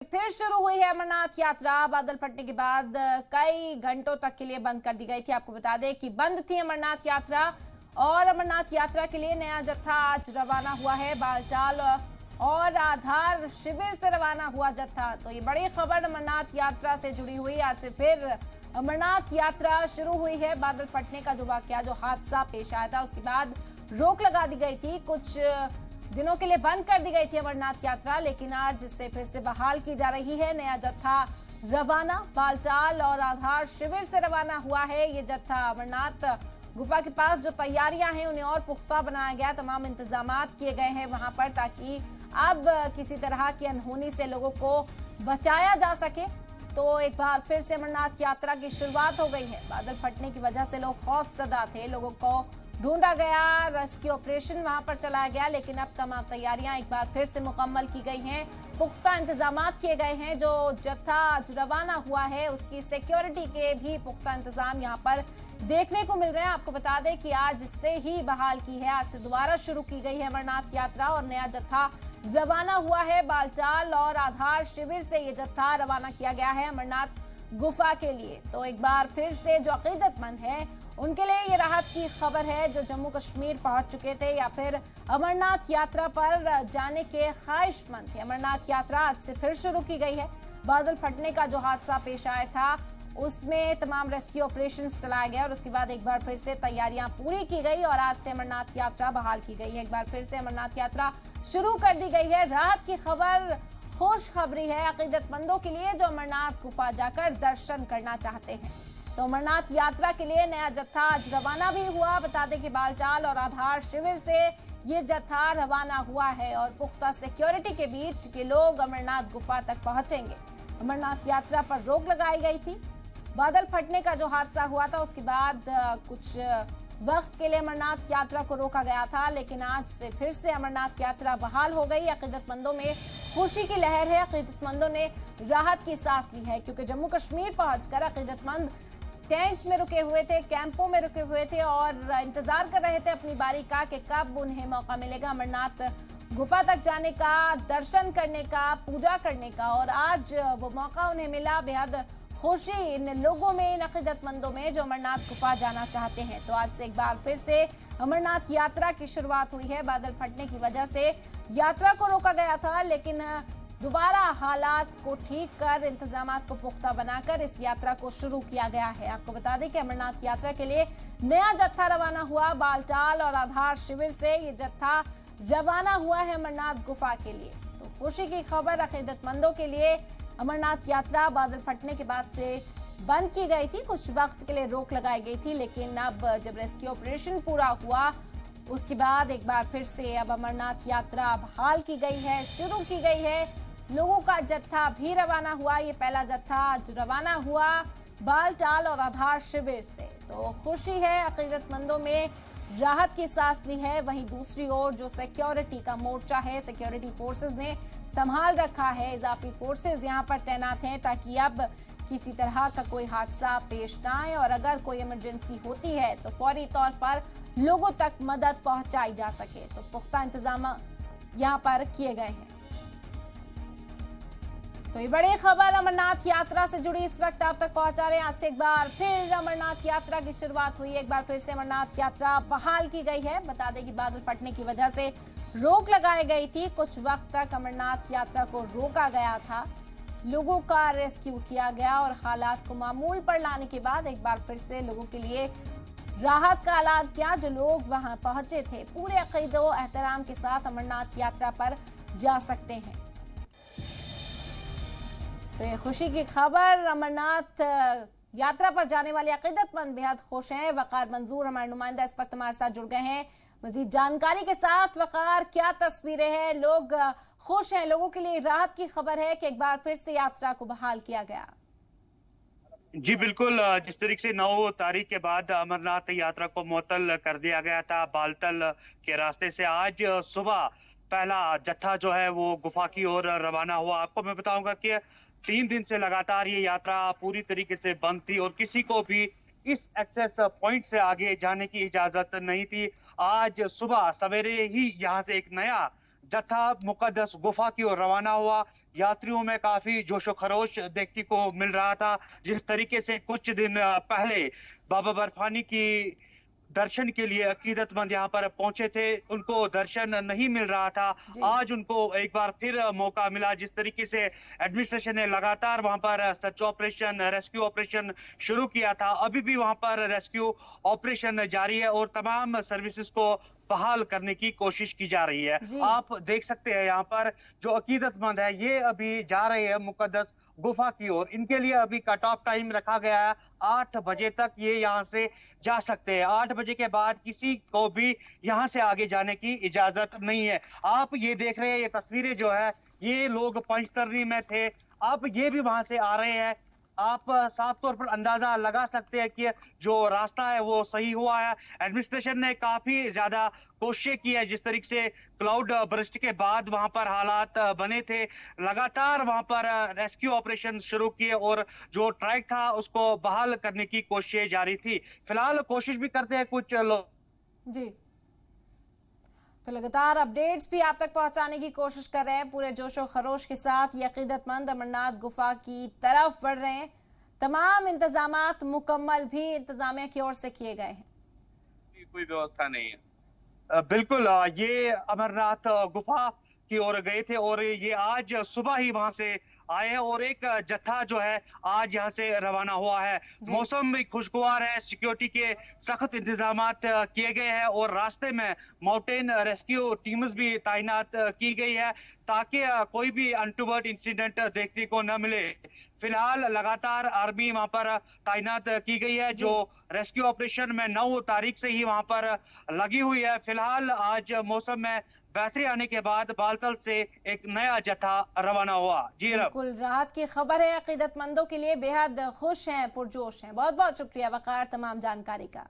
फिर शुरू हुई है अमरनाथ यात्रा। बादल फटने के बाद कई घंटों तक के लिए बंद कर दी गई थी। आपको बता दें कि बंद थी अमरनाथ यात्रा और अमरनाथ यात्रा के लिए नया जत्था आज रवाना हुआ है। बालटाल और आधार शिविर से रवाना हुआ जत्था। तो ये बड़ी खबर अमरनाथ यात्रा से जुड़ी हुई। आज से फिर अमरनाथ यात्रा शुरू हुई है। बादल फटने का जो वाकया, जो हादसा पेश आया था, उसके बाद रोक लगा दी गई थी। कुछ दिनों के लिए बंद कर दी गई थी अमरनाथ यात्रा, लेकिन आज इससे फिर से बहाल की जा रही है। नया जत्था रवाना बालटाल और आधार शिविर से रवाना हुआ है। ये जत्था अमरनाथ गुफा के पास जो तैयारियां हैं उन्हें और पुख्ता बनाया गया। तमाम इंतजामात किए गए हैं वहां पर, ताकि अब किसी तरह की अनहोनी से लोगों को बचाया जा सके। तो एक बार फिर से अमरनाथ यात्रा की शुरुआत हो गई है। बादल फटने की वजह से लोग खौफजदा थे। लोगों को ढूंढा गया, रेस्क्यू ऑपरेशन वहां पर चलाया गया, लेकिन अब तमाम तैयारियां एक बार फिर से मुकम्मल की गई हैं। पुख्ता इंतजामात किए गए हैं। जो जत्था आज रवाना हुआ है उसकी सिक्योरिटी के भी पुख्ता इंतजाम यहां पर देखने को मिल रहे हैं। आपको बता दें कि आज से ही बहाल की है, आज से दोबारा शुरू की गई है अमरनाथ यात्रा और नया जत्था रवाना हुआ है। बालटाल और आधार शिविर से ये जत्था रवाना किया गया है अमरनाथ गुफा के लिए। तो एक बार फिर से जो अकीदतमंद है उनके लिए ये राहत की खबर है, जो जम्मू कश्मीर पहुंच चुके थे या फिर अमरनाथ यात्रा पर जाने के ख्वाहिशमंद थे। अमरनाथ यात्रा आज से फिर शुरू की गई है। बादल फटने का जो हादसा पेश आया था उसमें तमाम रेस्क्यू ऑपरेशन चलाया गया और उसके बाद एक बार फिर से तैयारियां पूरी की गई और आज से अमरनाथ यात्रा बहाल की गई है। एक बार फिर से अमरनाथ यात्रा शुरू कर दी गई है। राहत की खबर, खुशखबरी है अकीदतमंदों के लिए जो अमरनाथ गुफा जाकर दर्शन करना चाहते हैं। तो अमरनाथ यात्रा के लिए नया जत्था आज रवाना भी हुआ। बता दें कि बालटाल और आधार शिविर से ये जत्था रवाना हुआ है और पुख्ता सिक्योरिटी के बीच के लोग अमरनाथ गुफा तक पहुंचेंगे। अमरनाथ यात्रा पर रोक लगाई गई थी। बादल फटने का जो हादसा हुआ था उसके बाद कुछ वक्त के लिए अमरनाथ यात्रा को रोका गया था, लेकिन आज से फिर से अमरनाथ यात्रा बहाल हो गई। अकीदतमंदों में खुशी की लहर है। अकीदतमंदों ने राहत की सांस ली है, क्योंकि जम्मू कश्मीर पहुंचकर अकीदतमंद टेंट्स में रुके हुए थे, कैंपों में रुके हुए थे और इंतजार कर रहे थे अपनी बारी का कि कब उन्हें मौका मिलेगा अमरनाथ गुफा तक जाने का, दर्शन करने का, पूजा करने का। और आज वो मौका उन्हें मिला। बेहद खुशी इन लोगों में, इन अकीदतमंदों में जो अमरनाथ गुफा जाना चाहते हैं। तो आज से एक बार फिर से अमरनाथ यात्रा की शुरुआत हुई है। बादल फटने की वजह से यात्रा को रोका गया था, लेकिन दोबारा हालात को ठीक कर, इंतजामात को पुख्ता बनाकर इस यात्रा को शुरू किया गया है। आपको बता दें कि अमरनाथ यात्रा के लिए नया जत्था रवाना हुआ। बालटाल और आधार शिविर से ये जत्था रवाना हुआ है अमरनाथ गुफा के लिए। तो खुशी की खबर अकीदतमंदों के लिए। अमरनाथ यात्रा बादल फटने के बाद से बंद की गई थी, कुछ वक्त के लिए रोक लगाई गई थी, लेकिन अब जब रेस्क्यू ऑपरेशन पूरा हुआ उसके बाद एक बार फिर से अब अमरनाथ यात्रा बहाल की गई है, शुरू की गई है। लोगों का जत्था भी रवाना हुआ। ये पहला जत्था आज रवाना हुआ बालटाल और आधार शिविर से। तो खुशी है, अकीदतमंदों में राहत की सांस ली है। वहीं दूसरी ओर जो सिक्योरिटी का मोर्चा है, सिक्योरिटी फोर्सेस ने संभाल रखा है। इजाफी फोर्सेस यहां पर तैनात हैं ताकि अब किसी तरह का कोई हादसा पेश ना आए और अगर कोई इमरजेंसी होती है तो फौरी तौर पर लोगों तक मदद पहुंचाई जा सके। तो पुख्ता इंतजाम यहां पर किए गए हैं। तो ये बड़ी खबर अमरनाथ यात्रा से जुड़ी इस वक्त आप तक पहुंचा रहे हैं। आज से एक बार फिर अमरनाथ यात्रा की शुरुआत हुई। एक बार फिर से अमरनाथ यात्रा बहाल की गई है। बता दें कि बादल फटने की वजह से रोक लगाई गई थी। कुछ वक्त तक अमरनाथ यात्रा को रोका गया था। लोगों का रेस्क्यू किया गया और हालात को मामूल पर लाने के बाद एक बार फिर से लोगों के लिए राहत का ऐलान किया। जो लोग वहां पहुंचे थे पूरे अकीदो एहतराम के साथ अमरनाथ यात्रा पर जा सकते हैं। तो ये खुशी की खबर। अमरनाथ यात्रा पर जाने वाले अकीदतमंद बेहद खुश हैं। वकार मंजूर हमारे नुमाइंदा इस वक्त हमारे साथ जुड़ गए हैं मजीद जानकारी के साथ। वकार, क्या तस्वीरें हैं? लोग खुश हैं, लोगों के लिए राहत की खबर है कि एक बार फिर से यात्रा को बहाल किया गया। जी बिल्कुल, जिस तरीके से 9 तारीख के बाद अमरनाथ यात्रा को मुअत्तल कर दिया गया था बालतल के रास्ते से, आज सुबह पहला जत्था जो है वो गुफा की ओर रवाना हुआ। आपको मैं बताऊंगा कि 3 दिन से लगातार ये यात्रा पूरी तरीके से बंद थी और किसी को भी इस एक्सेस पॉइंट से आगे जाने की इजाजत नहीं थी। आज सुबह सवेरे ही यहाँ से एक नया जत्था मुकद्दस गुफा की ओर रवाना हुआ। यात्रियों में काफी जोशो खरोश देखने को मिल रहा था। जिस तरीके से कुछ दिन पहले बाबा बर्फानी की दर्शन के लिए अकीदतमंद यहाँ पर पहुंचे थे, उनको दर्शन नहीं मिल रहा था। जी। आज उनको एक बार फिर मौका मिला। जिस तरीके से एडमिनिस्ट्रेशन ने लगातार वहां पर सर्च ऑपरेशन, रेस्क्यू ऑपरेशन शुरू किया था, अभी भी वहां पर रेस्क्यू ऑपरेशन जारी है और तमाम सर्विसेज को बहाल करने की कोशिश की जा रही है। जी। आप देख सकते हैं यहाँ पर जो अकीदतमंद है ये अभी जा रहे हैं मुकद्दस गुफा की ओर। इनके लिए अभी कट ऑफ टाइम रखा गया है, 8 बजे तक ये यहाँ से जा सकते हैं। 8 बजे के बाद किसी को भी यहाँ से आगे जाने की इजाजत नहीं है। आप ये देख रहे हैं, ये तस्वीरें जो है, ये लोग पंचतरणी में थे, अब ये भी वहां से आ रहे हैं। आप साफ तौर पर अंदाजा लगा सकते हैं कि जो रास्ता है वो सही हुआ है। एडमिनिस्ट्रेशन ने काफी ज्यादा कोशिशें की है। जिस तरीके से क्लाउड बर्स्ट के बाद वहां पर हालात बने थे, लगातार वहां पर रेस्क्यू ऑपरेशन शुरू किए और जो ट्रैक था उसको बहाल करने की कोशिशें जारी थी। फिलहाल कोशिश भी करते हैं कुछ लोग। जी, तो लगातार अपडेट्स भी आप तक पहुंचाने की कोशिश कर रहे हैं। पूरे जोशो खरोश के साथ ये अकीदतमंद अमरनाथ गुफा की तरफ बढ़ रहे हैं। तमाम इंतजामात मुकम्मल भी इंतजामिया की ओर से किए गए हैं। कोई व्यवस्था नहीं है। बिल्कुल, ये अमरनाथ गुफा की ओर गए थे और ये आज सुबह ही वहां से आए हैं और एक जत्था जो है आज यहाँ से रवाना हुआ है। मौसम भी खुशगवार है, सिक्योरिटी के सख्त इंतजामात किए गए हैं और रास्ते में माउंटेन रेस्क्यू टीम्स भी तैनात की गई है ताकि कोई भी अनटूवर्ड इंसिडेंट देखने को न मिले। फिलहाल लगातार आर्मी वहां पर तैनात की गई है जो रेस्क्यू ऑपरेशन में 9 तारीख से ही वहां पर लगी हुई है। फिलहाल आज मौसम में बेहतरी आने के बाद बालतल से एक नया जत्था रवाना हुआ। जी बिल्कुल, राहत की खबर है। अकीदतमंदों के लिए बेहद खुश हैं, पुरजोश हैं। बहुत बहुत शुक्रिया वकार तमाम जानकारी का।